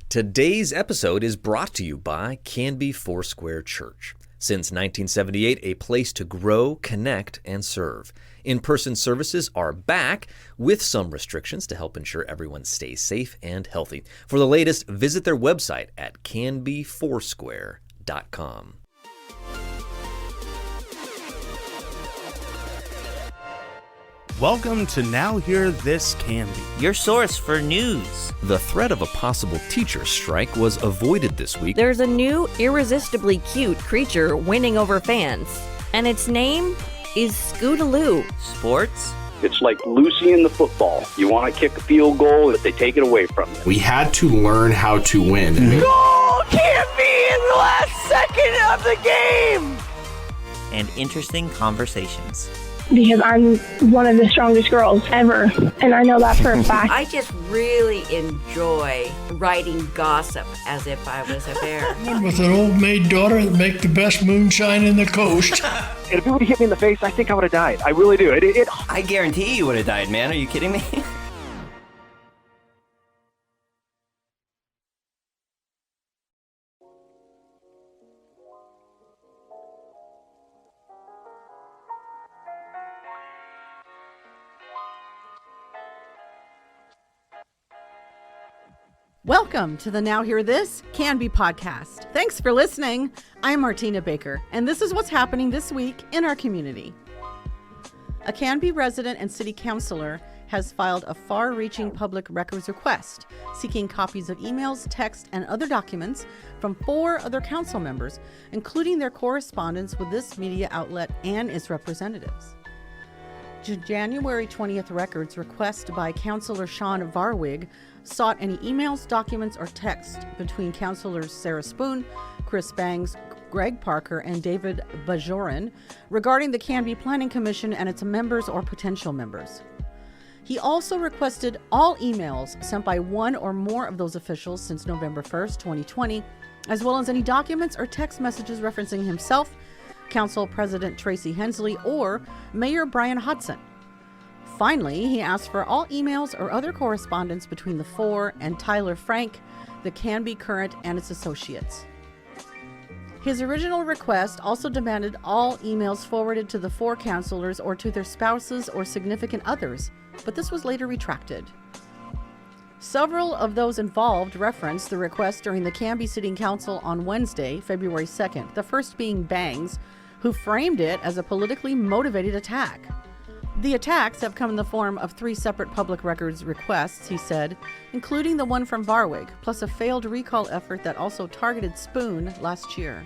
Today's episode is brought to you by Canby Foursquare Church. Since 1978, a place to grow, connect, and serve. In-person services are back with some restrictions to help ensure everyone stays safe and healthy. For the latest, visit their website at canbyfoursquare.com. Welcome to Now Hear This Canby, your source for news. The threat of a possible teacher strike was avoided this week. There's a new, irresistibly cute creature winning over fans, and its name is Scootaloo. Sports. It's like Lucy in the football. You want to kick a field goal, if they take it away from you. We had to learn how to win. Goal can't be in the last second of the game! And interesting conversations. Because I'm one of the strongest girls ever, and I know that for a fact. I just really enjoy writing gossip as if I was a bear. With an old maid daughter that make the best moonshine in the coast. And if it would have hit me in the face, I think I would have died. I really do. I guarantee you would have died, man. Are you kidding me? Welcome to the Now Hear This Canby podcast. Thanks for listening. I'm Martina Baker, and this is what's happening this week in our community. A Canby resident and city councilor has filed a far-reaching public records request seeking copies of emails, text, and other documents from 4 other council members, including their correspondence with this media outlet and its representatives. January 20th records request by Councilor Sean Varwig sought any emails, documents, or text between Councilors Sarah Spoon, Chris Bangs, Greg Parker, and David Bajoran regarding the Canby Planning Commission and its members or potential members. He also requested all emails sent by one or more of those officials since November 1st, 2020, as well as any documents or text messages referencing himself, Council President Tracy Hensley, or Mayor Brian Hodson. Finally, he asked for all emails or other correspondence between the 4 and Tyler Frank, the Canby Current, and its associates. His original request also demanded all emails forwarded to the 4 councilors or to their spouses or significant others, but this was later retracted. Several of those involved referenced the request during the Canby City Council on Wednesday, February 2nd, the first being Bangs, who framed it as a politically motivated attack. The attacks have come in the form of 3 separate public records requests, he said, including the one from Varwig, plus a failed recall effort that also targeted Spoon last year.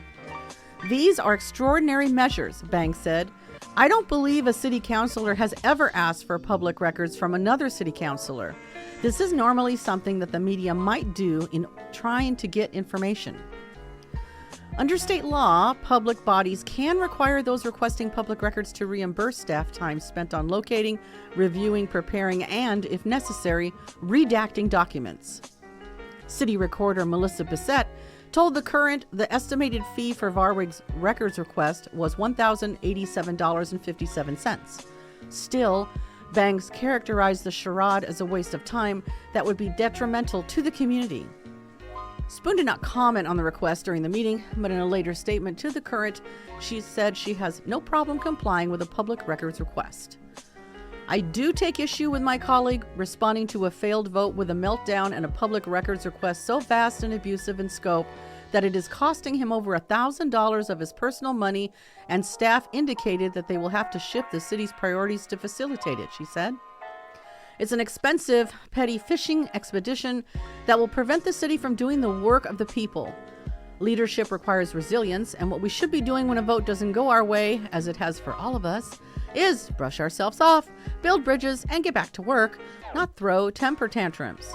These are extraordinary measures, Bangs said. I don't believe a city councilor has ever asked for public records from another city councilor. This is normally something that the media might do in trying to get information. Under state law, public bodies can require those requesting public records to reimburse staff time spent on locating, reviewing, preparing, and, if necessary, redacting documents. City Recorder Melissa Bissett told The Current the estimated fee for Varwig's records request was $1,087.57. Still, Bangs characterized the charade as a waste of time that would be detrimental to the community. Spoon did not comment on the request during the meeting, but in a later statement to The Current, she said she has no problem complying with a public records request. I do take issue with my colleague responding to a failed vote with a meltdown and a public records request so vast and abusive in scope that it is costing him over $1,000 of his personal money, and staff indicated that they will have to shift the city's priorities to facilitate it, she said. It's an expensive, petty fishing expedition that will prevent the city from doing the work of the people. Leadership requires resilience, and what we should be doing when a vote doesn't go our way, as it has for all of us, is brush ourselves off, build bridges, and get back to work, not throw temper tantrums.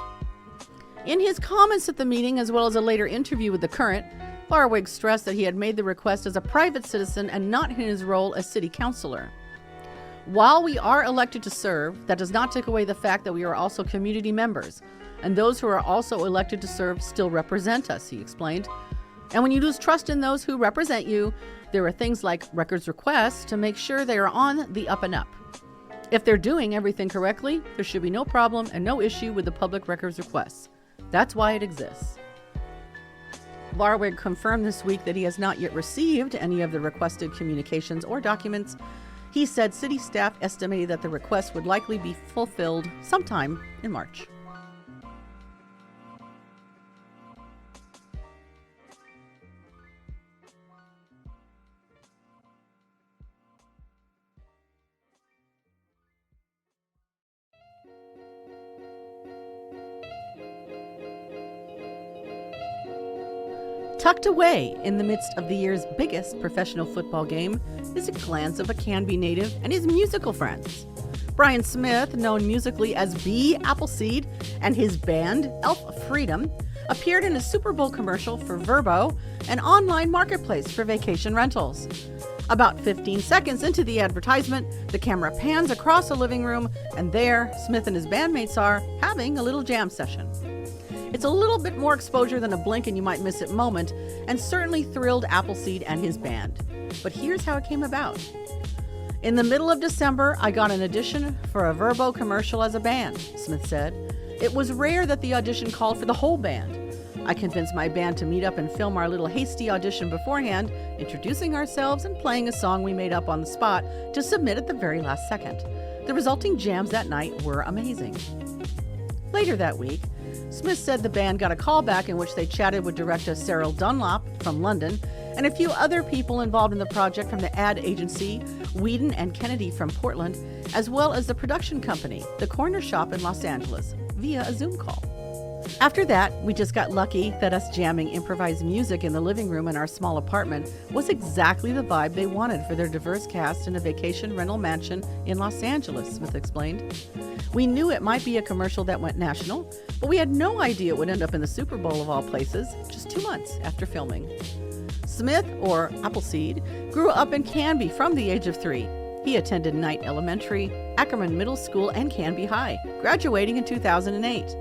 In his comments at the meeting, as well as a later interview with The Current, Varwig stressed that he had made the request as a private citizen and not in his role as city councilor. While we are elected to serve, that does not take away the fact that we are also community members, and those who are also elected to serve still represent us, he explained. And when you lose trust in those who represent you, there are things like records requests to make sure they are on the up and up. If they're doing everything correctly, there should be no problem and no issue with the public records requests. That's why it exists. Warwick confirmed this week that he has not yet received any of the requested communications or documents. He said city staff estimated that the request would likely be fulfilled sometime in March. Tucked away in the midst of the year's biggest professional football game is a glance of a Canby native and his musical friends. Brian Smith, known musically as B. Appleseed, and his band, Elf Freedom, appeared in a Super Bowl commercial for Vrbo, an online marketplace for vacation rentals. About 15 seconds into the advertisement, the camera pans across a living room, and there, Smith and his bandmates are having a little jam session. It's a little bit more exposure than a blink and you might miss it moment, and certainly thrilled Appleseed and his band. But here's how it came about. In the middle of December, I got an audition for a Vrbo commercial as a band, Smith said. It was rare that the audition called for the whole band. I convinced my band to meet up and film our little hasty audition beforehand, introducing ourselves and playing a song we made up on the spot to submit at the very last second. The resulting jams that night were amazing. Later that week, Smith said the band got a call back in which they chatted with director Cyril Dunlop from London and a few other people involved in the project from the ad agency Whedon and Kennedy from Portland, as well as the production company, The Corner Shop in Los Angeles, via a Zoom call. After that, we just got lucky that us jamming improvised music in the living room in our small apartment was exactly the vibe they wanted for their diverse cast in a vacation rental mansion in Los Angeles, Smith explained. We knew it might be a commercial that went national, but we had no idea it would end up in the Super Bowl of all places, just 2 months after filming. Smith, or Appleseed, grew up in Canby from the age of 3. He attended Knight Elementary, Ackerman Middle School, and Canby High, graduating in 2008.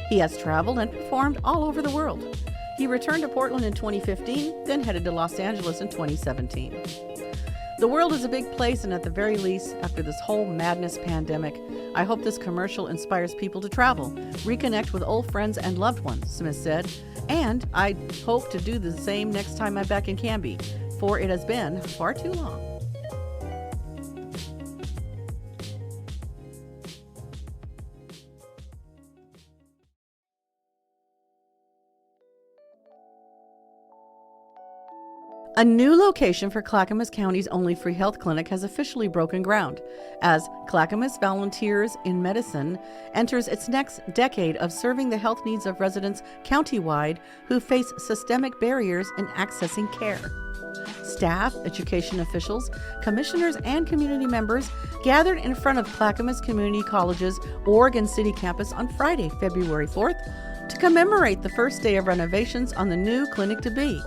He has traveled and performed all over the world. He returned to Portland in 2015, then headed to Los Angeles in 2017. The world is a big place, and at the very least, after this whole madness pandemic, I hope this commercial inspires people to travel, reconnect with old friends and loved ones, Smith said, and I hope to do the same next time I'm back in Canby, for it has been far too long. A new location for Clackamas County's only free health clinic has officially broken ground as Clackamas Volunteers in Medicine enters its next decade of serving the health needs of residents countywide who face systemic barriers in accessing care. Staff, education officials, commissioners, and community members gathered in front of Clackamas Community College's Oregon City campus on Friday, February 4th, to commemorate the first day of renovations on the new clinic to be,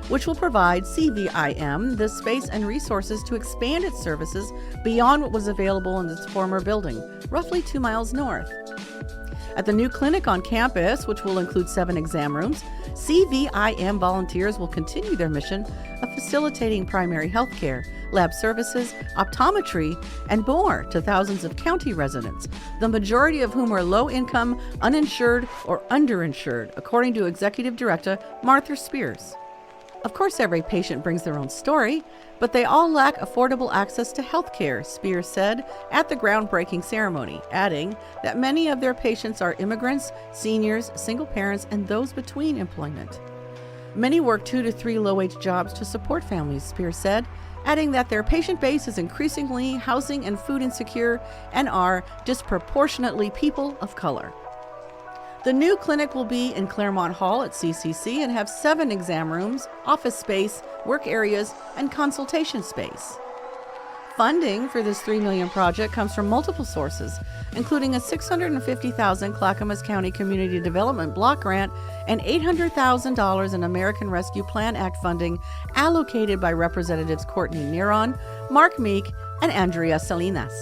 which will provide CVIM the space and resources to expand its services beyond what was available in its former building, roughly 2 miles north. At the new clinic on campus, which will include 7 exam rooms, CVIM volunteers will continue their mission of facilitating primary health care, lab services, optometry, and more to thousands of county residents, the majority of whom are low-income, uninsured, or underinsured, according to Executive Director Martha Spears. Of course, every patient brings their own story, but they all lack affordable access to health care, Spears said at the groundbreaking ceremony, adding that many of their patients are immigrants, seniors, single parents, and those between employment. Many work 2 to 3 low-wage jobs to support families, Spears said, adding that their patient base is increasingly housing and food insecure and are disproportionately people of color. The new clinic will be in Claremont Hall at CCC and have 7 exam rooms, office space, work areas, and consultation space. Funding for this $3 million project comes from multiple sources, including a $650,000 Clackamas County Community Development Block Grant and $800,000 in American Rescue Plan Act funding allocated by Representatives Courtney Neron, Mark Meek, and Andrea Salinas.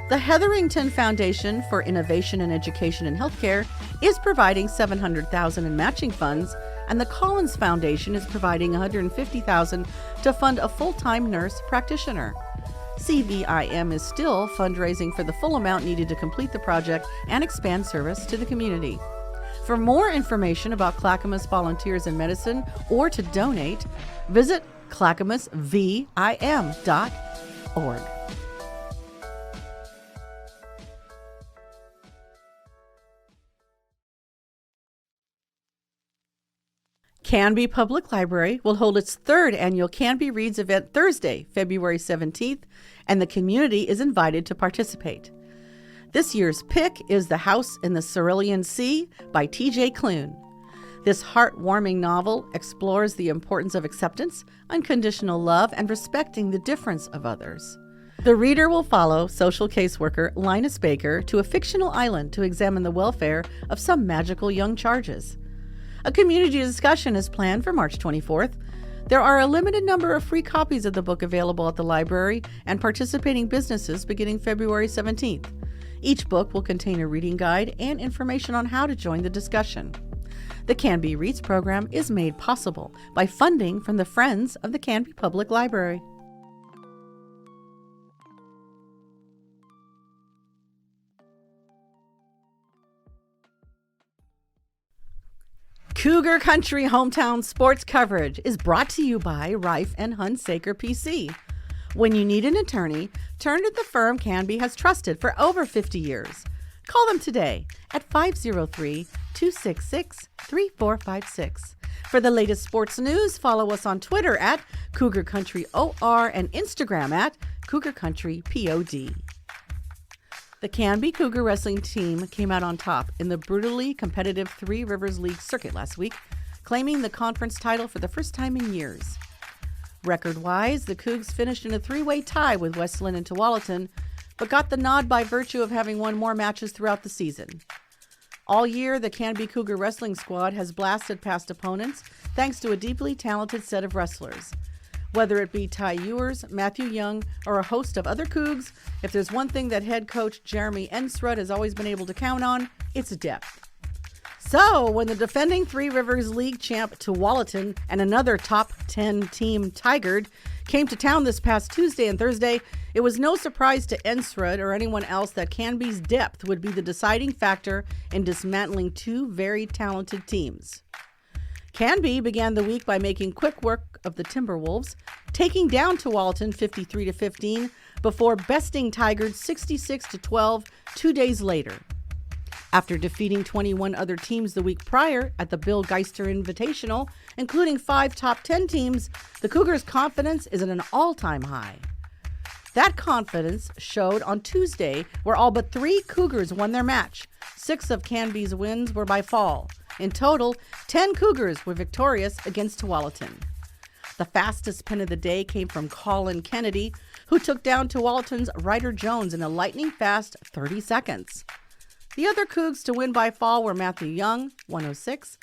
The Hetherington Foundation for Innovation in Education and Healthcare is providing $700,000 in matching funds, and the Collins Foundation is providing $150,000 to fund a full-time nurse practitioner. CVIM is still fundraising for the full amount needed to complete the project and expand service to the community. For more information about Clackamas Volunteers in Medicine or to donate, visit clackamasvim.org. Canby Public Library will hold its third annual Canby Reads event Thursday, February 17th, and the community is invited to participate. This year's pick is The House in the Cerulean Sea by T.J. Klune. This heartwarming novel explores the importance of acceptance, unconditional love, and respecting the difference of others. The reader will follow social caseworker Linus Baker to a fictional island to examine the welfare of some magical young charges. A community discussion is planned for March 24th. There are a limited number of free copies of the book available at the library and participating businesses beginning February 17th. Each book will contain a reading guide and information on how to join the discussion. The Canby Reads program is made possible by funding from the Friends of the Canby Public Library. Cougar Country hometown sports coverage is brought to you by Reif and Hunsaker PC. When you need an attorney, turn to the firm Canby has trusted for over 50 years. Call them today at 503-266-3456. For the latest sports news, follow us on Twitter at Cougar Country OR and Instagram at Cougar Country POD. The Canby Cougar wrestling team came out on top in the brutally competitive Three Rivers League circuit last week, claiming the conference title for the first time in years. Record-wise, the Cougs finished in a three-way tie with Westland and Tualatin, but got the nod by virtue of having won more matches throughout the season. All year, the Canby Cougar wrestling squad has blasted past opponents thanks to a deeply talented set of wrestlers. Whether it be Ty Ewers, Matthew Young, or a host of other Cougs, if there's one thing that head coach Jeremy Ensrud has always been able to count on, it's depth. So, when the defending Three Rivers League champ Tualatin and another top 10 team Tigard came to town this past Tuesday and Thursday, it was no surprise to Ensrud or anyone else that Canby's depth would be the deciding factor in dismantling two very talented teams. Canby began the week by making quick work of the Timberwolves, taking down Tualatin 53-15 before besting Tigard 66-12 2 days later. After defeating 21 other teams the week prior at the Bill Geister Invitational, including 5 top 10 teams, the Cougars' confidence is at an all-time high. That confidence showed on Tuesday, where all but 3 Cougars won their match. 6 of Canby's wins were by fall. In total, 10 Cougars were victorious against Tualatin. The fastest pin of the day came from Colin Kennedy, who took down Tualatin's Ryder Jones in a lightning-fast 30 seconds. The other Cougs to win by fall were Matthew Young, 106,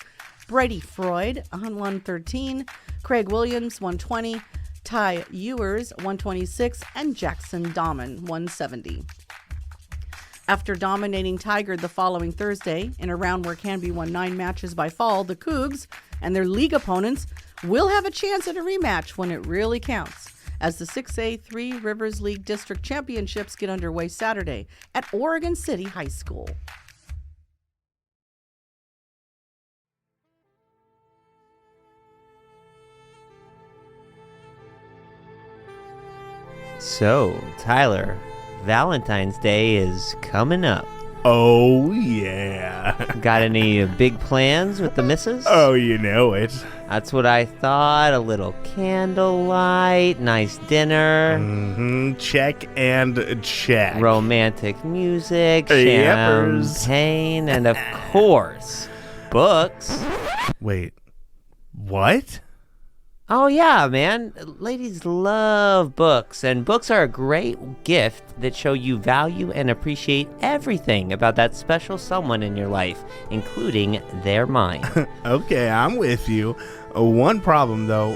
Brady Freud, 113, Craig Williams, 120, Ty Ewers, 126, and Jackson Dahman, 170. After dominating Tigard the following Thursday in a round where Canby won 9 matches by fall, the Cougs and their league opponents will have a chance at a rematch when it really counts, as the 6A Three Rivers League District Championships get underway Saturday at Oregon City High School. So, Tyler, Valentine's Day is coming up. Oh, yeah. Got any big plans with the missus? Oh, you know it. That's what I thought. A little candlelight, nice dinner. Check and check. Romantic music, Yepers. champagne, and of course, books. Wait, what? Oh, yeah, man. Ladies love books, and books are a great gift that show you value and appreciate everything about that special someone in your life, including their mind. Okay, I'm with you. One problem, though.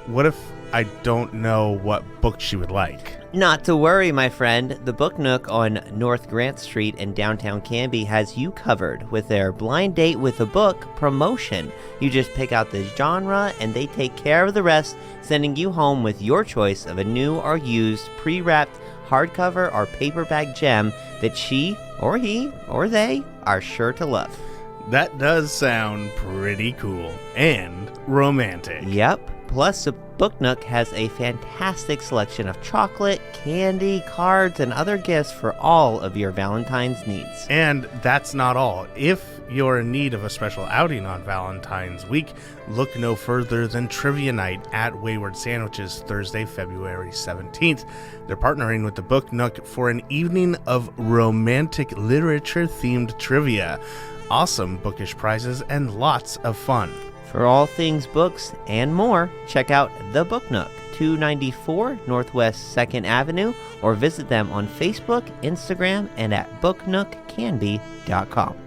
What if I don't know what book she would like? Not to worry, my friend. The Book Nook on North Grant Street in downtown Canby has you covered with their Blind Date with a Book promotion. You just pick out the genre and they take care of the rest, sending you home with your choice of a new or used pre-wrapped hardcover or paperback gem that she or he or they are sure to love. That does sound pretty cool and romantic. Yep. Plus, the Book Nook has a fantastic selection of chocolate, candy, cards, and other gifts for all of your Valentine's needs. And that's not all. If you're in need of a special outing on Valentine's week, look no further than Trivia Night at Wayward Sandwiches Thursday, February 17th. They're partnering with the Book Nook for an evening of romantic literature-themed trivia. Awesome bookish prizes and lots of fun. For all things books and more, check out The Book Nook, 294 Northwest 2nd Avenue, or visit them on Facebook, Instagram, and at booknookcanby.com.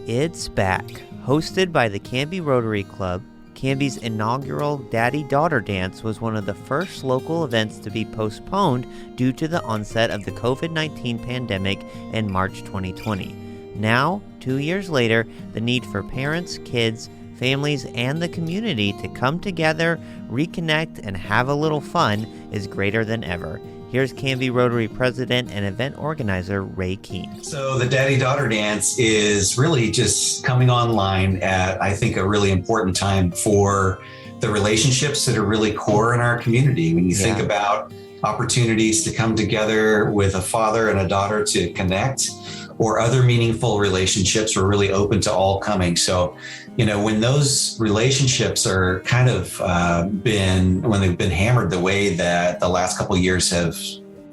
It's back. Hosted by the Canby Rotary Club, Canby's inaugural Daddy-Daughter Dance was one of the first local events to be postponed due to the onset of the COVID-19 pandemic in March 2020. Now, 2 years later, the need for parents, kids, families, and the community to come together, reconnect, and have a little fun is greater than ever. Here's Canby Rotary President and event organizer Ray Keene. So the Daddy-Daughter Dance is really just coming online at, I think, a really important time for the relationships that are really core in our community. When you think about opportunities to come together with a father and a daughter to connect, or other meaningful relationships, we're really open to all coming. So, when those relationships are kind of when they've been hammered the way that the last couple of years have,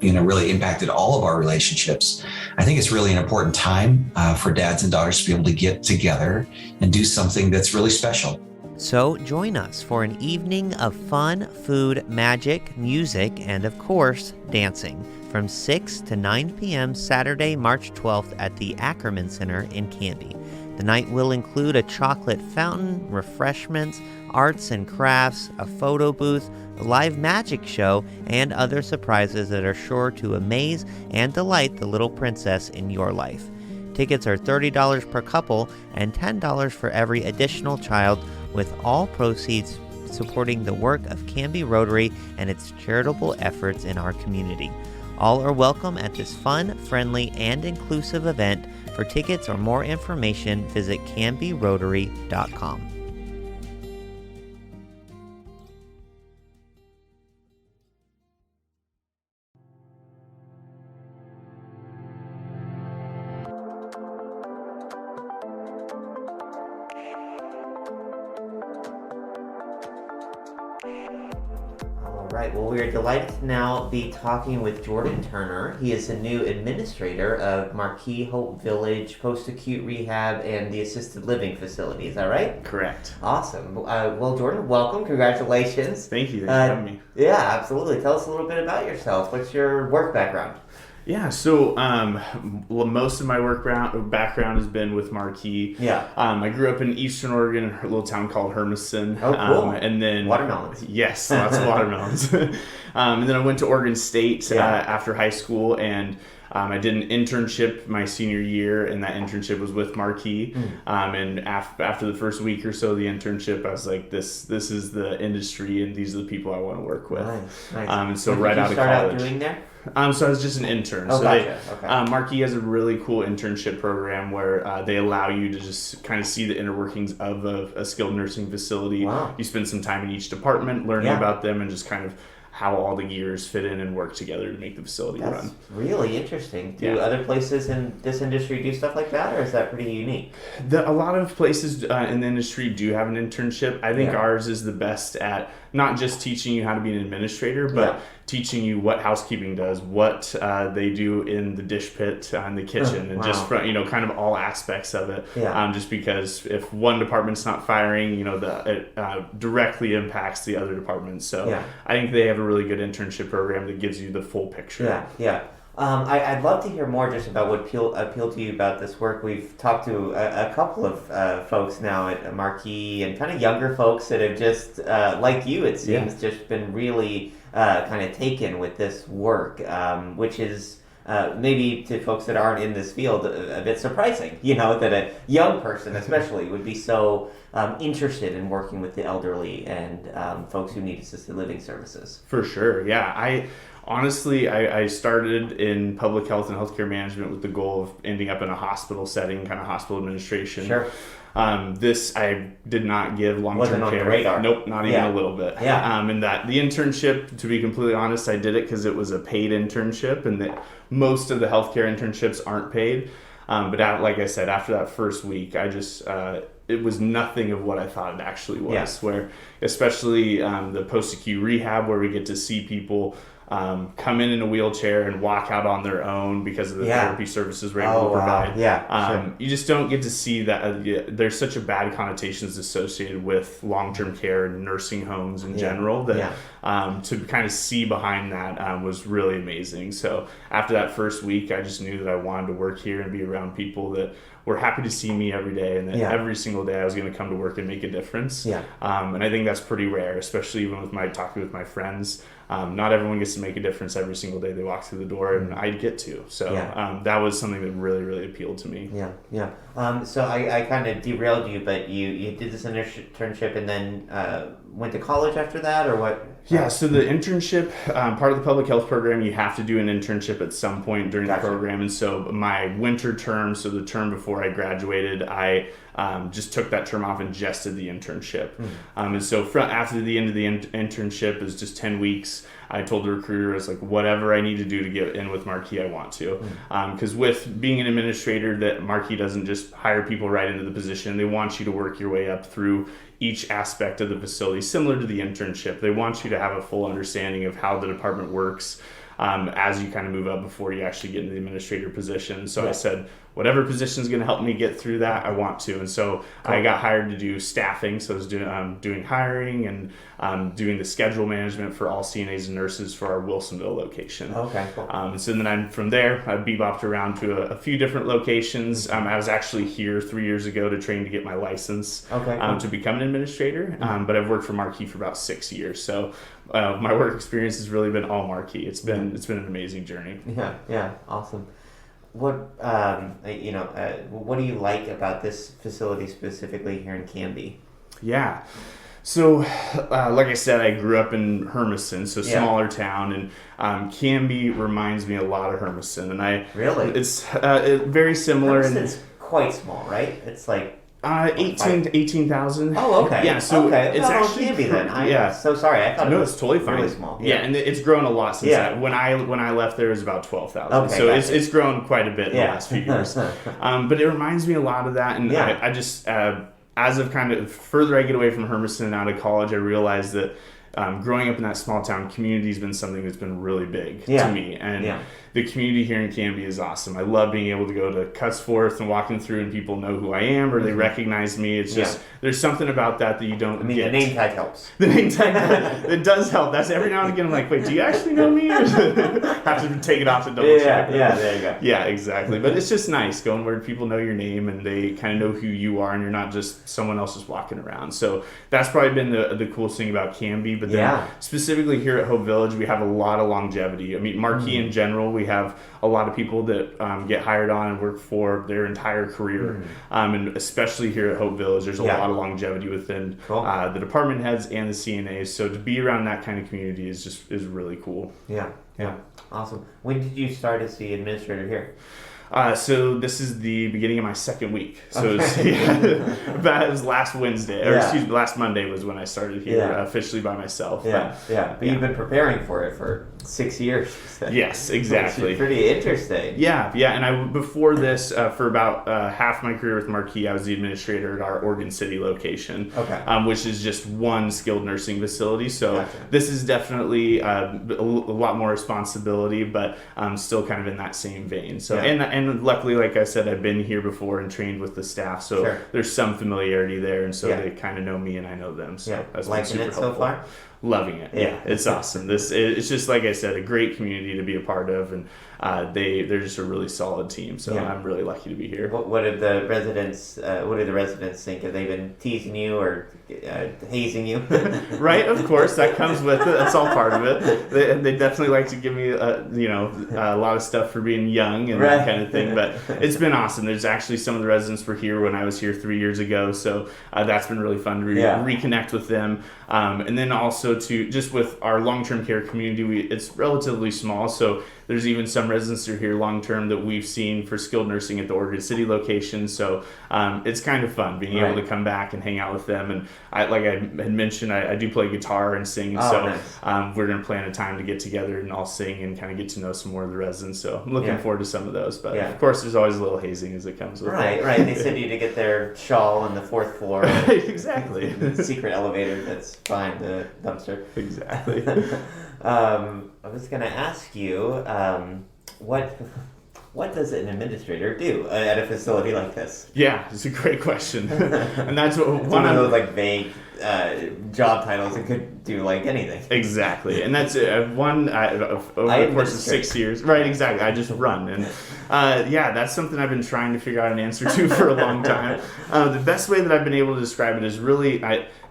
really impacted all of our relationships, I think it's really an important time for dads and daughters to be able to get together and do something that's really special. So join us for an evening of fun, food, magic, music, and of course, dancing from 6 to 9 p.m. Saturday, March 12th at the Ackerman Center in Canby. The night will include a chocolate fountain, refreshments, arts and crafts, a photo booth, a live magic show, and other surprises that are sure to amaze and delight the little princess in your life. Tickets are $30 per couple and $10 for every additional child, with all proceeds supporting the work of Canby Rotary and its charitable efforts in our community. All are welcome at this fun, friendly, and inclusive event. For tickets or more information, visit canbyrotary.com. Right, well, we are delighted to now be talking with Jordan Turner. He is the new administrator of Marquis Hope Village Post-Acute Rehab and the Assisted Living Facility. Is that right? Correct. Awesome. Well, Jordan, welcome. Congratulations. Thank you. Thanks for having me. Yeah, absolutely. Tell us a little bit about yourself. What's your work background? Yeah, so most of my work background has been with Marquis. Yeah. I grew up in Eastern Oregon, in a little town called Hermiston. Oh, cool. And then watermelons. Yes, lots of watermelons. And then I went to Oregon State after high school, and I did an internship my senior year, and that internship was with Marquis. And after the first week or so of the internship, I was like, this is the industry, and these are the people I want to work with. Nice. And so what right did out you of college. Out doing there? So I was just an intern. Oh, so gotcha. Okay. Marquis has a really cool internship program where they allow you to just kind of see the inner workings of a skilled nursing facility. Wow. You spend some time in each department learning about them and just kind of how all the gears fit in and work together to make the facility run. That's really interesting. Do other places in this industry do stuff like that, or is that pretty unique? A lot of places in the industry do have an internship. I think ours is the best at not just teaching you how to be an administrator, but teaching you what housekeeping does, what they do in the dish pit in the kitchen, and just kind of all aspects of it. Just because if one department's not firing, it directly impacts the other departments. So I think they have a really good internship program that gives you the full picture. I'd love to hear more just about what appealed to you about this work. We've talked to a couple of folks now at Marquis, and kind of younger folks that have just, like you, it seems, just been really kind of taken with this work, which is maybe to folks that aren't in this field, a bit surprising, that a young person especially would be so interested in working with the elderly and folks who need assisted living services. For sure, yeah. I started in public health and healthcare management with the goal of ending up in a hospital setting, kind of hospital administration. Sure. This I did not give long-term care. On your radar. Nope, not even a little bit. Yeah. And that the internship, to be completely honest, I did it because it was a paid internship, and that most of the healthcare internships aren't paid. But like I said, after that first week, I just it was nothing of what I thought it actually was. Yeah. Where, especially the post-acute rehab, where we get to see people come in a wheelchair and walk out on their own because of the therapy services we're able to provide. Sure. You just don't get to see that. There's such a bad connotations associated with long-term care and nursing homes in general that to kind of see behind that was really amazing. So after that first week, I just knew that I wanted to work here and be around people that were happy to see me every day, and that every single day I was going to come to work and make a difference. And I think that's pretty rare, especially even with talking with my friends. Not everyone gets to make a difference every single day they walk through the door, and I get to. So that was something that really, really appealed to me. So I kind of derailed you, but you did this internship and then went to college after that, or what? Yeah, so the internship, part of the public health program, you have to do an internship at some point during the program. And so my winter term, so the term before I graduated, I just took that term off and just did the internship. And so after the end of the internship, it was just 10 weeks. I told the recruiter, I was like, whatever I need to do to get in with Marquis, I want to. Because with being an administrator, that Marquis doesn't just hire people right into the position. They want you to work your way up through each aspect of the facility, similar to the internship. They want you to have a full understanding of how the department works as you kind of move up before you actually get into the administrator position. So I said, whatever position is going to help me get through that, I want to. And so I got hired to do staffing. So I was doing hiring and doing the schedule management for all CNAs and nurses for our Wilsonville location. Okay, cool. So then from there, I bebopped around to a few different locations. I was actually here 3 years ago to train to get my license to become an administrator. But I've worked for Marquis for about 6 years. So my work experience has really been all Marquis. It's been an amazing journey. Yeah, awesome. What what do you like about this facility specifically here in Canby? Yeah. So, like I said, I grew up in Hermiston, so smaller town, and Canby reminds me a lot of Hermiston, and it's very similar. Hermiston's quite small, right? It's like 18,000. Oh, okay. Yeah, so it's actually Canby then. So sorry, I thought it was it's totally fine. Really small. Yeah, and it's grown a lot since that. When I left, there was about 12,000. Okay, so it's grown quite a bit in the last few years. But it reminds me a lot of that, and I just as of kind of further I get away from Hermiston and out of college, I realized that growing up in that small town community has been something that's been really big to me, and the community here in Canby is awesome. I love being able to go to Cutsforth and walking through and people know who I am or they recognize me. It's just, there's something about that you don't get. The name tag helps. The name tag, it does help. That's every now and again I'm like, wait, do you actually know me? Have to take it off to double check. Yeah, there you go. Yeah, exactly. But it's just nice going where people know your name and they kind of know who you are and you're not just someone else just walking around. So that's probably been the coolest thing about Canby. But then specifically here at Hope Village, we have a lot of longevity. I mean, Marquis in general, we have a lot of people that get hired on and work for their entire career. And especially here at Hope Village, there's a lot of longevity within the department heads and the CNAs. So to be around that kind of community is really cool. Yeah. Awesome. When did you start as the administrator here? So this is the beginning of my second week. So it was last Wednesday, or excuse me, last Monday was when I started here officially by myself. But you've been preparing for it for 6 years. Yes, exactly. Pretty interesting. Yeah. And before this, for about half my career with Marquis, I was the administrator at our Oregon City location, which is just one skilled nursing facility. So this is definitely a lot more responsibility, but still kind of in that same vein. So and luckily, like I said, I've been here before and trained with the staff, so there's some familiarity there, and so they kind of know me and I know them. So that's been super helpful. So far? Loving it. Yeah, it's awesome. It's just, like I said, a great community to be a part of, and they're just a really solid team. So I'm really lucky to be here. What did the residents think? Have they been teasing you or hazing you? Right, of course, that comes with it. That's all part of it. They definitely like to give me a lot of stuff for being young and that kind of thing. But it's been awesome. There's actually some of the residents were here when I was here 3 years ago, so that's been really fun to reconnect with them. And then also to just with our long-term care community, it's relatively small, so there's even some residents that are here long-term that we've seen for skilled nursing at the Oregon City location. So it's kind of fun being able to come back and hang out with them. And like I had mentioned, I do play guitar and sing. We're going to plan a time to get together and all sing and kind of get to know some more of the residents. So I'm looking forward to some of those. But of course, there's always a little hazing as it comes with it. Right. They send you to get their shawl on the 4th floor. Exactly. Secret elevator that's behind the dumpster. Exactly. I was going to ask you, what does an administrator do at a facility like this? Yeah, it's a great question. And that's what one of those like vague job titles. It could do like anything. Exactly. And that's over the course of 6 years. Right, exactly. I just run. And that's something I've been trying to figure out an answer to for a long time. The best way that I've been able to describe it is really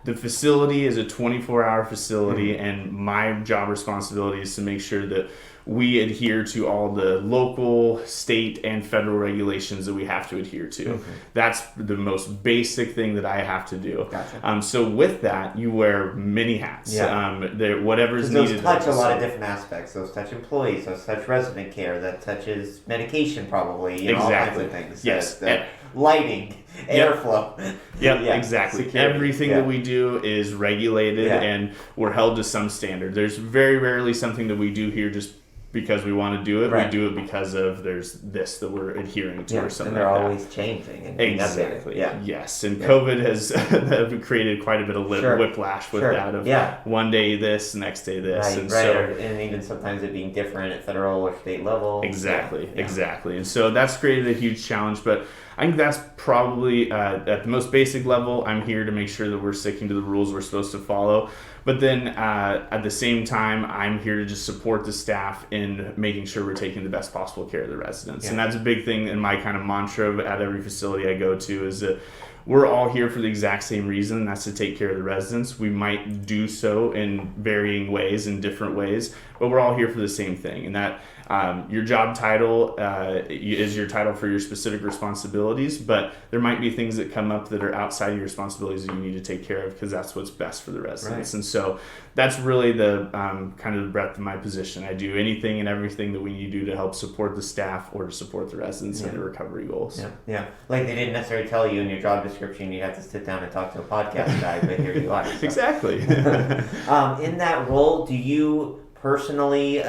the facility is a 24-hour facility, and my job responsibility is to make sure that we adhere to all the local, state, and federal regulations that we have to adhere to. Mm-hmm. That's the most basic thing that I have to do. Gotcha. So with that, you wear many hats. Whatever's needed. Those touch a lot of different aspects. Those touch employees. Those touch resident care. That touches medication, probably. All kinds of things. Yes. Lighting, airflow. Exactly. Security. Everything that we do is regulated, and we're held to some standard. There's very rarely something that we do here just because we want to do it. We do it because of there's this that we're adhering to or something like that. And they're always changing. And exactly. Yes. And COVID has created quite a bit of whiplash with that of one day this, next day this. And even sometimes it being different at federal or state level. Exactly. And so that's created a huge challenge, but I think that's probably at the most basic level. I'm here to make sure that we're sticking to the rules we're supposed to follow. But then at the same time, I'm here to just support the staff in making sure we're taking the best possible care of the residents. And that's a big thing in my kind of mantra at every facility I go to is that we're all here for the exact same reason, and that's to take care of the residents. We might do so in varying ways, in different ways, but we're all here for the same thing. And that your job title is your title for your specific responsibilities, but there might be things that come up that are outside of your responsibilities that you need to take care of because that's what's best for the residents. And so that's really the kind of the breadth of my position. I do anything and everything that we need to do to help support the staff or to support the residents and their recovery goals. Like they didn't necessarily tell you in your job description you have to sit down and talk to a podcast guy, but here you are. So. Exactly. In that role, do you personally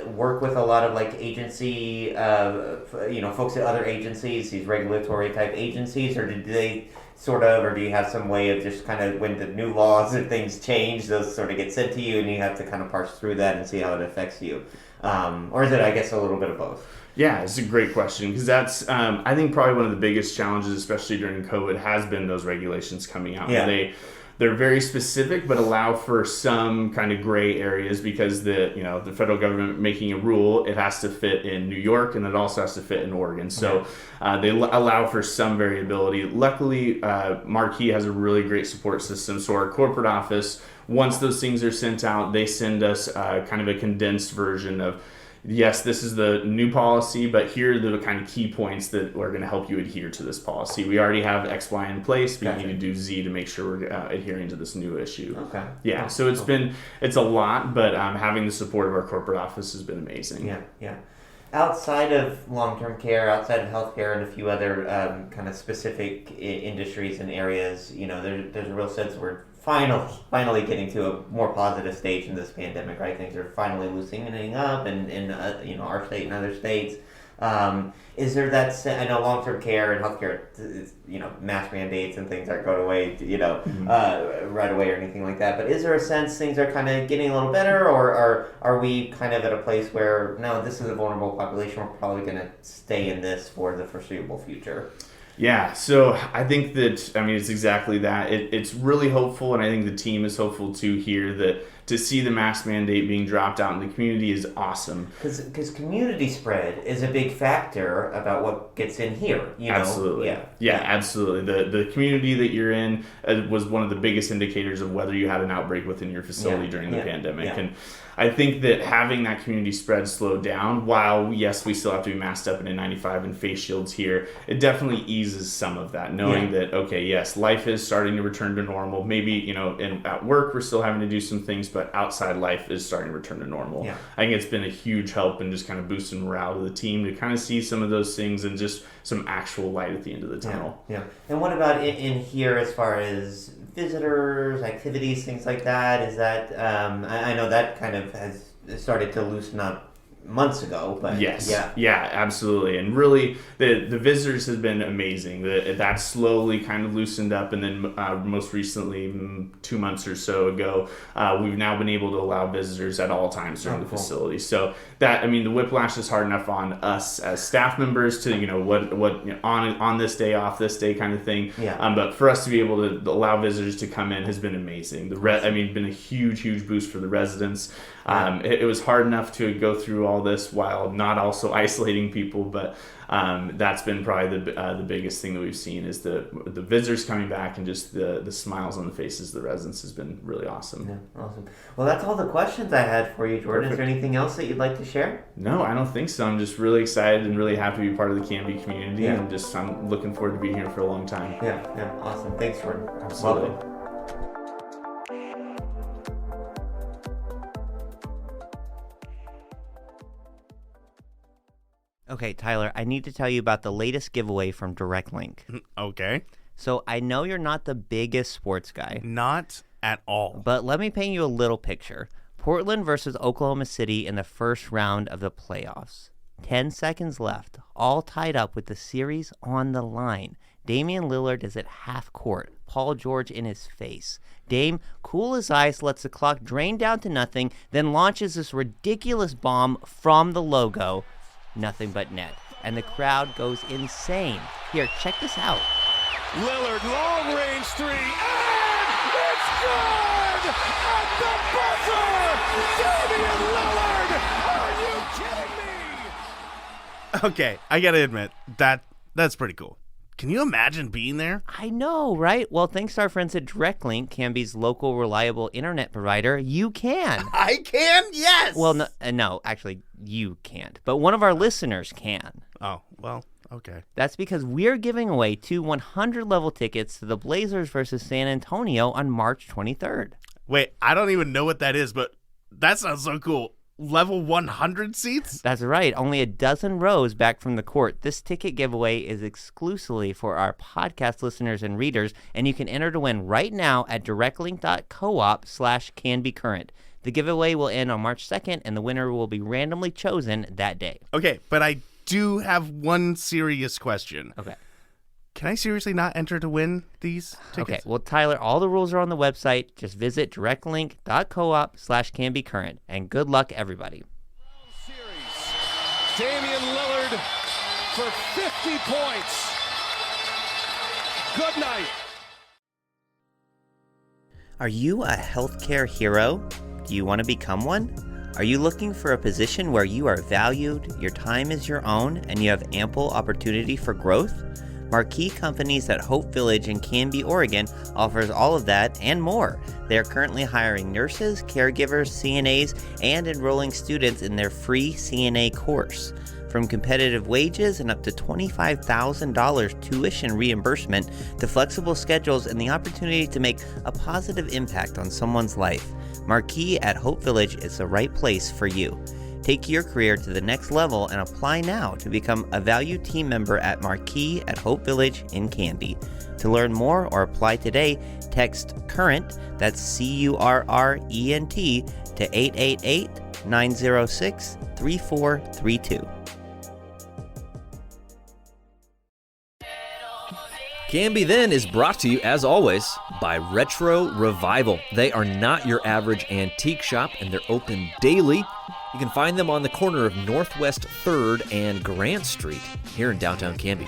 work with a lot of like agency, folks at other agencies, these regulatory type agencies, or did they or do you have some way of just kind of when the new laws and things change, those sort of get sent to you and you have to kind of parse through that and see how it affects you? Or is it, I guess, a little bit of both? Yeah, it's a great question because that's, I think, probably one of the biggest challenges, especially during COVID, has been those regulations coming out. Yeah. They're very specific, but allow for some kind of gray areas because the federal government making a rule, it has to fit in New York and it also has to fit in Oregon. So they allow for some variability. Luckily, Marquis has a really great support system. So our corporate office, once those things are sent out, they send us kind of a condensed version of, yes, this is the new policy, but here are the kind of key points that are going to help you adhere to this policy. We already have X, Y in place, but you need to do Z to make sure we're adhering to this new issue. Okay. Yeah, so it's a lot, but having the support of our corporate office has been amazing. Yeah. Outside of long-term care, outside of healthcare, and a few other kind of specific industries and areas, there's a real sense we're finally getting to a more positive stage in this pandemic, right? Things are finally loosening up in our state and other states. Is there that I know long-term care and healthcare, mask mandates and things aren't going away, right away or anything like that. But is there a sense things are kind of getting a little better, or are we kind of at a place where no, this is a vulnerable population, we're probably going to stay in this for the foreseeable future? Yeah, so I think that, it's exactly that. It's really hopeful, and I think the team is hopeful too here that to see the mask mandate being dropped out in the community is awesome. Because community spread is a big factor about what gets in here. Absolutely. Yeah, absolutely. The community that you're in was one of the biggest indicators of whether you had an outbreak within your facility during the pandemic. And I think that having that community spread slowed down, while yes, we still have to be masked up in N95 and face shields here, it definitely eases some of that, knowing that, okay, yes, life is starting to return to normal. Maybe, at work we're still having to do some things, but outside life is starting to return to normal. I think it's been a huge help in just kind of boosting morale to the team to kind of see some of those things and just some actual light at the end of the tunnel. And what about in here as far as visitors, activities, things like that? Is that I know that kind of has started to loosen up months ago, but absolutely. And really the visitors have been amazing. That slowly kind of loosened up, and then most recently 2 months or so ago, we've now been able to allow visitors at all times during the facility. So that, the whiplash is hard enough on us as staff members to on this day, off this day kind of thing. But for us to be able to allow visitors to come in has been amazing. Been a huge boost for the residents. It was hard enough to go through all this while not also isolating people, but that's been probably the biggest thing that we've seen is the visitors coming back, and just the smiles on the faces of the residents has been really awesome. Awesome. Well, that's all the questions I had for you, Jordan. Perfect. Is there anything else that you'd like to share? No, I don't think so. I'm just really excited and really happy to be part of the Canby community, and I'm looking forward to being here for a long time. Awesome. Thanks, Jordan. Absolutely. Welcome. Okay, Tyler, I need to tell you about the latest giveaway from Direct Link. Okay. So I know you're not the biggest sports guy. Not at all. But let me paint you a little picture. Portland versus Oklahoma City in the first round of the playoffs. 10 seconds left, all tied up with the series on the line. Damian Lillard is at half court. Paul George in his face. Dame, cool as ice, lets the clock drain down to nothing, then launches this ridiculous bomb from the logo. Nothing but net. And the crowd goes insane. Here, check this out. Lillard, long range three, and it's good! At the buzzer! Damian Lillard! Are you kidding me? Okay, I gotta admit, that's pretty cool. Can you imagine being there? I know, right? Well, thanks to our friends at Direct Link, Canby's local reliable internet provider, you can. I can? Yes! Well, no, actually, you can't. But one of our listeners can. Oh, well, okay. That's because we're giving away 2 100-level tickets to the Blazers versus San Antonio on March 23rd. Wait, I don't even know what that is, but that sounds so cool. Level 100 seats? That's right. Only a dozen rows back from the court. This ticket giveaway is exclusively for our podcast listeners and readers, and you can enter to win right now at directlink.coop/canbycurrent. The giveaway will end on March 2nd, and the winner will be randomly chosen that day. Okay, but I do have one serious question. Okay. Can I seriously not enter to win these tickets? Okay, well, Tyler, all the rules are on the website. Just visit directlink.coop/canbycurrent, and good luck, everybody. Damian Lillard for 50 points. Good night. Are you a healthcare hero? Do you want to become one? Are you looking for a position where you are valued, your time is your own, and you have ample opportunity for growth? Marquis Companies at Hope Village in Canby, Oregon offers all of that and more. They are currently hiring nurses, caregivers, CNAs, and enrolling students in their free CNA course. From competitive wages and up to $25,000 tuition reimbursement to flexible schedules and the opportunity to make a positive impact on someone's life, Marquis at Hope Village is the right place for you. Take your career to the next level and apply now to become a valued team member at Marquis at Hope Village in Canby. To learn more or apply today, text CURRENT, that's CURRENT, to 888-906-3432. Canby Then is brought to you, as always, by Retro Revival. They are not your average antique shop, and they're open daily. You can find them on the corner of Northwest 3rd and Grant Street here in downtown Canby.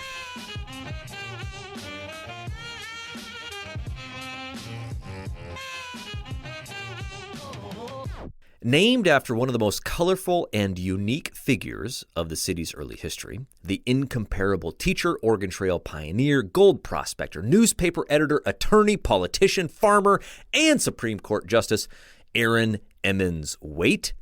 Named after one of the most colorful and unique figures of the city's early history, the incomparable teacher, Oregon Trail pioneer, gold prospector, newspaper editor, attorney, politician, farmer, and Supreme Court Justice Aaron Emmons Waite,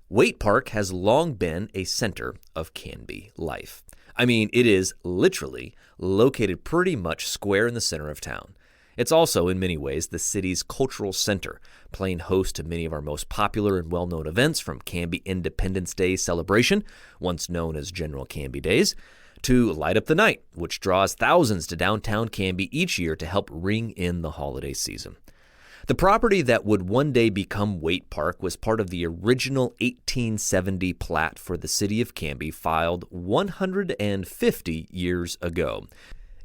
Waite Park has long been a center of Canby life. I mean, it is literally located pretty much square in the center of town. It's also, in many ways, the city's cultural center, playing host to many of our most popular and well-known events, from Canby Independence Day celebration, once known as General Canby Days, to Light Up the Night, which draws thousands to downtown Canby each year to help ring in the holiday season. The property that would one day become Waite Park was part of the original 1870 plat for the city of Canby, filed 150 years ago.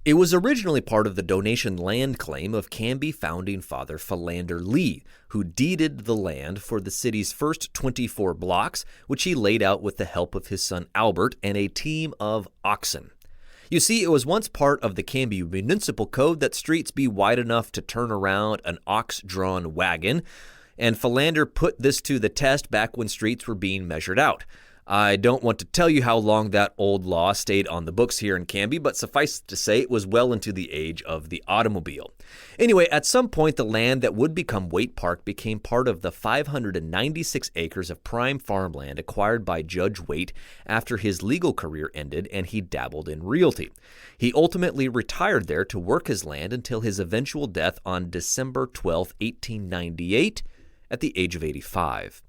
It was originally part of the donation land claim of Canby founding father Philander Lee, who deeded the land for the city's first 24 blocks, which he laid out with the help of his son Albert and a team of oxen. You see, it was once part of the Canby Municipal Code that streets be wide enough to turn around an ox-drawn wagon, and Philander put this to the test back when streets were being measured out. I don't want to tell you how long that old law stayed on the books here in Canby, but suffice to say it was well into the age of the automobile. Anyway, at some point, the land that would become Waite Park became part of the 596 acres of prime farmland acquired by Judge Waite after his legal career ended and he dabbled in realty. He ultimately retired there to work his land until his eventual death on December 12, 1898, at the age of 85.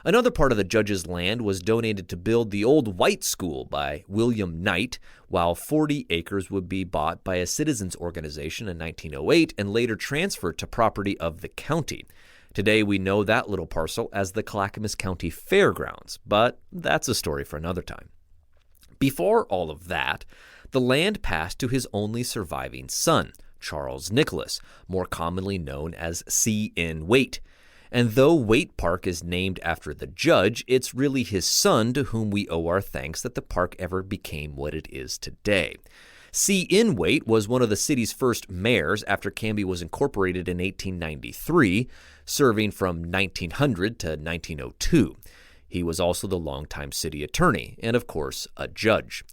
Another part of the judge's land was donated to build the old White School by William Knight, while 40 acres would be bought by a citizens organization in 1908 and later transferred to property of the county. Today we know that little parcel as the Clackamas County Fairgrounds, but that's a story for another time. Before all of that, the land passed to his only surviving son, Charles Nicholas, more commonly known as C.N. Waite. And though Waite Park is named after the judge, it's really his son to whom we owe our thanks that the park ever became what it is today. C.N. Waite was one of the city's first mayors after Canby was incorporated in 1893, serving from 1900 to 1902. He was also the longtime city attorney and, of course, a judge.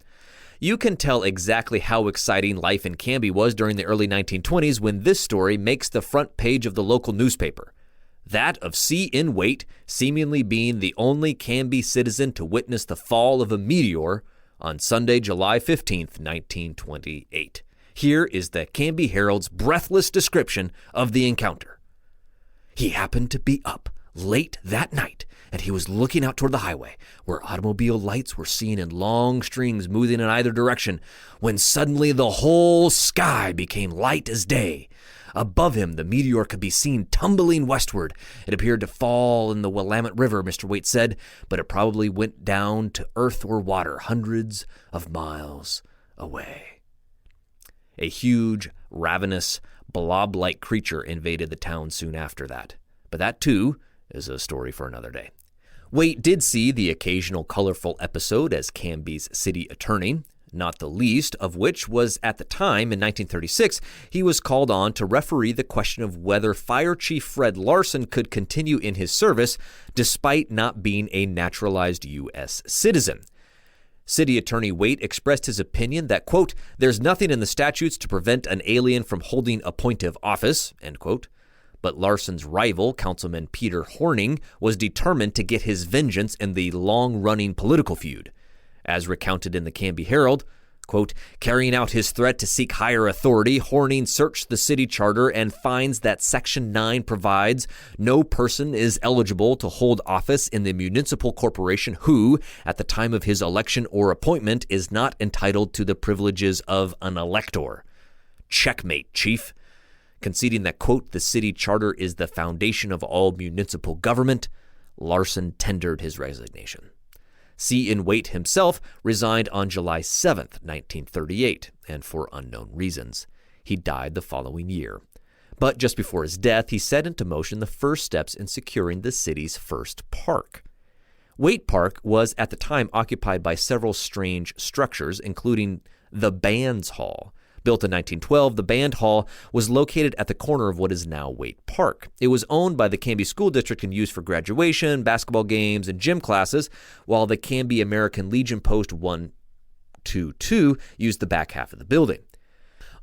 You can tell exactly how exciting life in Canby was during the early 1920s when this story makes the front page of the local newspaper. That of C.N. Waite seemingly being the only Canby citizen to witness the fall of a meteor on Sunday, July 15th, 1928. Here is the Canby Herald's breathless description of the encounter. He happened to be up late that night, and he was looking out toward the highway, where automobile lights were seen in long strings moving in either direction, when suddenly the whole sky became light as day. Above him, the meteor could be seen tumbling westward. It appeared to fall in the Willamette River, Mr. Waite said, but it probably went down to earth or water hundreds of miles away. A huge, ravenous, blob-like creature invaded the town soon after that. But that, too, is a story for another day. Waite did see the occasional colorful episode as Canby's city attorney, not the least of which was at the time, in 1936, he was called on to referee the question of whether Fire Chief Fred Larson could continue in his service despite not being a naturalized U.S. citizen. City Attorney Waite expressed his opinion that, quote, "there's nothing in the statutes to prevent an alien from holding appointive office," end quote. But Larson's rival, Councilman Peter Horning, was determined to get his vengeance in the long-running political feud. As recounted in the Canby Herald, quote, "carrying out his threat to seek higher authority, Horning searched the city charter and finds that Section 9 provides no person is eligible to hold office in the municipal corporation who, at the time of his election or appointment, is not entitled to the privileges of an elector. Checkmate, Chief." Conceding that, quote, "the city charter is the foundation of all municipal government," Larson tendered his resignation. C.N. Waite himself resigned on July 7th, 1938, and for unknown reasons. He died the following year. But just before his death, he set into motion the first steps in securing the city's first park. Waite Park was at the time occupied by several strange structures, including the Bands Hall, Built in 1912, the band hall was located at the corner of what is now Waite Park. It was owned by the Canby School District and used for graduation, basketball games, and gym classes, while the Canby American Legion Post 122 used the back half of the building.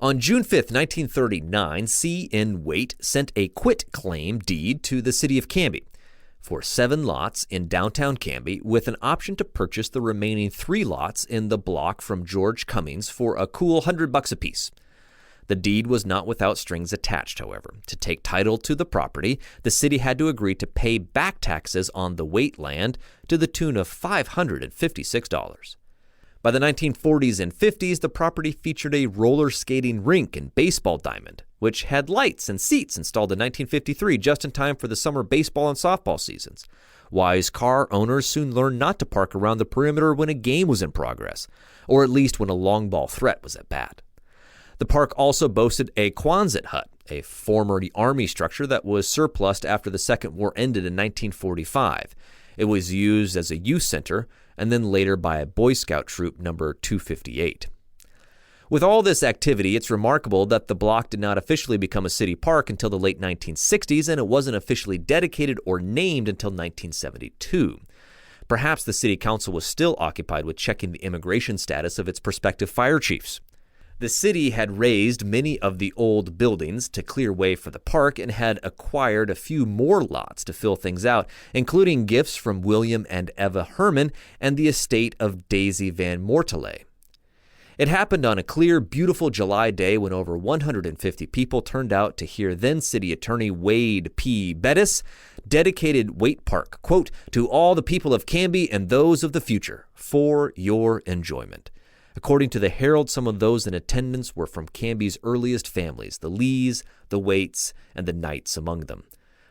On June 5, 1939, C.N. Waite sent a quitclaim deed to the city of Canby for 7 lots in downtown Canby with an option to purchase the remaining 3 lots in the block from George Cummings for a cool $100 apiece. The deed was not without strings attached, however. To take title to the property, the city had to agree to pay back taxes on the Waite land to the tune of $556. By the 1940s and 50s, the property featured a roller skating rink and baseball diamond, which had lights and seats installed in 1953 just in time for the summer baseball and softball seasons. Wise car owners soon learned not to park around the perimeter when a game was in progress, or at least when a long ball threat was at bat. The park also boasted a Quonset hut, a former Army structure that was surplused after the Second War ended in 1945. It was used as a youth center and then later by a Boy Scout troop number 258. With all this activity, it's remarkable that the block did not officially become a city park until the late 1960s, and it wasn't officially dedicated or named until 1972. Perhaps the city council was still occupied with checking the immigration status of its prospective fire chiefs. The city had razed many of the old buildings to clear way for the park and had acquired a few more lots to fill things out, including gifts from William and Eva Herman and the estate of Daisy Van Mortele. It happened on a clear, beautiful July day when over 150 people turned out to hear then City Attorney Wade P. Bettis dedicated Waite Park, quote, "to all the people of Canby and those of the future, for your enjoyment." According to the Herald, some of those in attendance were from Canby's earliest families, the Lees, the Waites, and the Knights among them.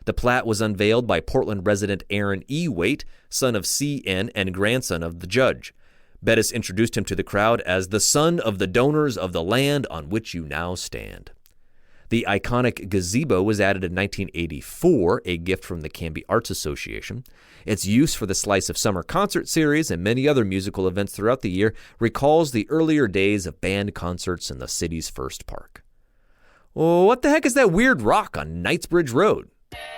The plat was unveiled by Portland resident Aaron E. Waite, son of C.N. and grandson of the judge. Bettis introduced him to the crowd as the son of the donors of the land on which you now stand. The iconic gazebo was added in 1984, a gift from the Canby Arts Association. Its use for the Slice of Summer concert series and many other musical events throughout the year recalls the earlier days of band concerts in the city's first park. Oh, what the heck is that weird rock on Knightsbridge Road?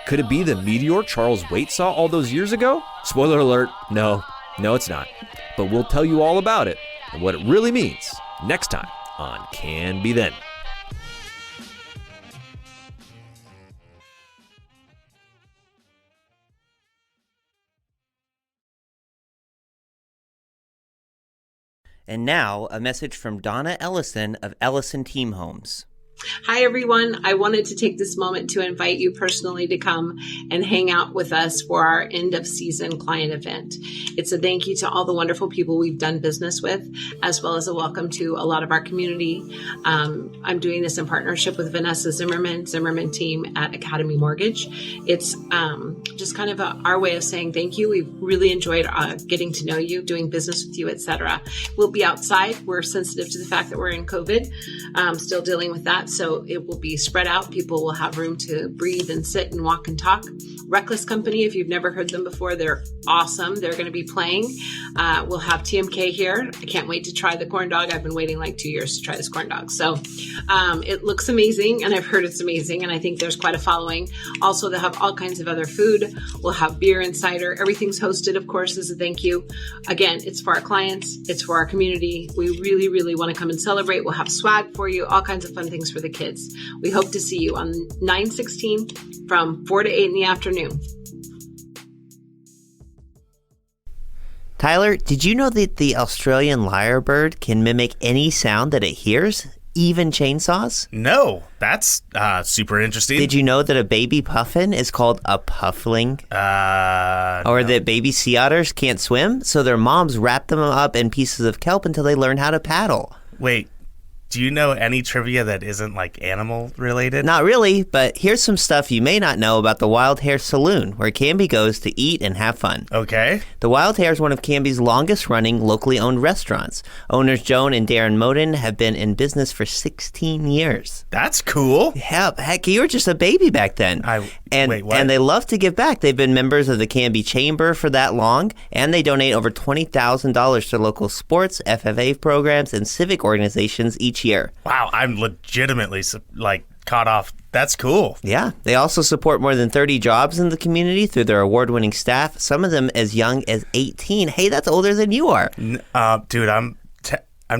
Could it be the meteor Charles Waite saw all those years ago? Spoiler alert, no, it's not. But we'll tell you all about it and what it really means next time on Canby Then. And now, a message from Donna Ellison of Ellison Team Homes. Hi, everyone. I wanted to take this moment to invite you personally to come and hang out with us for our end of season client event. It's a thank you to all the wonderful people we've done business with, as well as a welcome to a lot of our community. I'm doing this in partnership with Vanessa Zimmerman team at Academy Mortgage. It's just kind of our way of saying thank you. We've really enjoyed getting to know you, doing business with you, etc. We'll be outside. We're sensitive to the fact that we're in COVID, still dealing with that. So it will be spread out. People will have room to breathe and sit and walk and talk. Reckless Company, if you've never heard them before, they're awesome. They're going to be playing. We'll have TMK here. I can't wait to try the corn dog. I've been waiting like 2 years to try this corn dog. So it looks amazing, and I've heard it's amazing, and I think there's quite a following. Also, they'll have all kinds of other food. We'll have beer and cider. Everything's hosted, of course, as a thank you. Again, it's for our clients. It's for our community. We really, really want to come and celebrate. We'll have swag for you, all kinds of fun things for the kids. We hope to see you on 9/16 from 4 to 8 in the afternoon. Tyler, did you know that the Australian lyrebird can mimic any sound that it hears, even chainsaws? No, that's super interesting. Did you know that a baby puffin is called a puffling? Or that baby sea otters can't swim, so their moms wrap them up in pieces of kelp until they learn how to paddle? Wait. Do you know any trivia that isn't like animal related? Not really, but here's some stuff you may not know about the Wild Hare Saloon, where Canby goes to eat and have fun. Okay. The Wild Hare is one of Canby's longest running locally owned restaurants. Owners Joan and Darren Moden have been in business for 16 years. That's cool. Yeah, heck, you were just a baby back then. And, Wait, what? And they love to give back. They've been members of the Canby Chamber for that long, and they donate over $20,000 to local sports, FFA programs, and civic organizations each year. Wow, I'm legitimately caught off. That's cool. Yeah. They also support more than 30 jobs in the community through their award-winning staff, some of them as young as 18. Hey, that's older than you are. Dude, I'm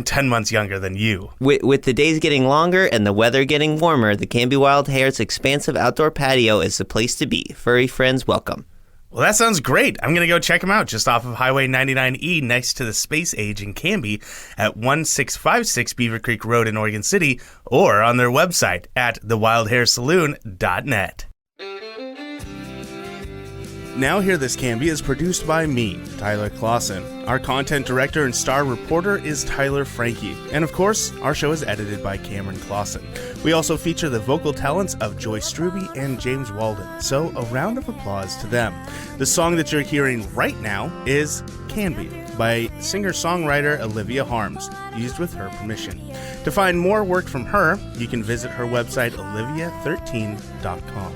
10 months younger than you. With the days getting longer and the weather getting warmer, the Canby Wild Hare's expansive outdoor patio is the place to be. Furry friends welcome. Well, that sounds great. I'm going to go check them out just off of Highway 99E next to the Space Age in Canby at 1656 Beaver Creek Road in Oregon City, or on their website at thewildharesaloon.net. Now Hear This Canby is produced by me, Tyler Clausen. Our content director and star reporter is Tyler Frankie. And of course, our show is edited by Cameron Clausen. We also feature the vocal talents of Joy Struby and James Walden, so a round of applause to them. The song that you're hearing right now is Canby by singer-songwriter Olivia Harms, used with her permission. To find more work from her, you can visit her website olivia13.com.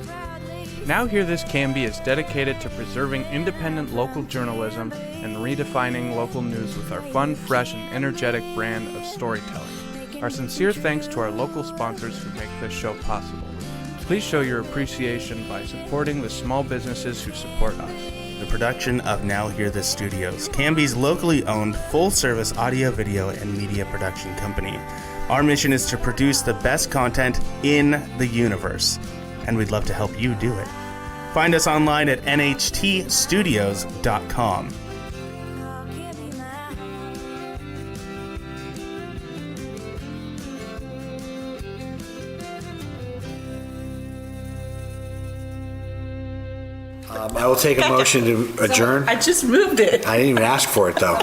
Now Hear This Canby is dedicated to preserving independent local journalism and redefining local news with our fun, fresh, and energetic brand of storytelling. Our sincere thanks to our local sponsors who make this show possible. Please show your appreciation by supporting the small businesses who support us. The production of Now Hear This Studios, Canby's locally owned full-service audio, video, and media production company. Our mission is to produce the best content in the universe, and we'd love to help you do it. Find us online at nhtstudios.com. I will take a motion to adjourn. I just moved it. I didn't even ask for it, though.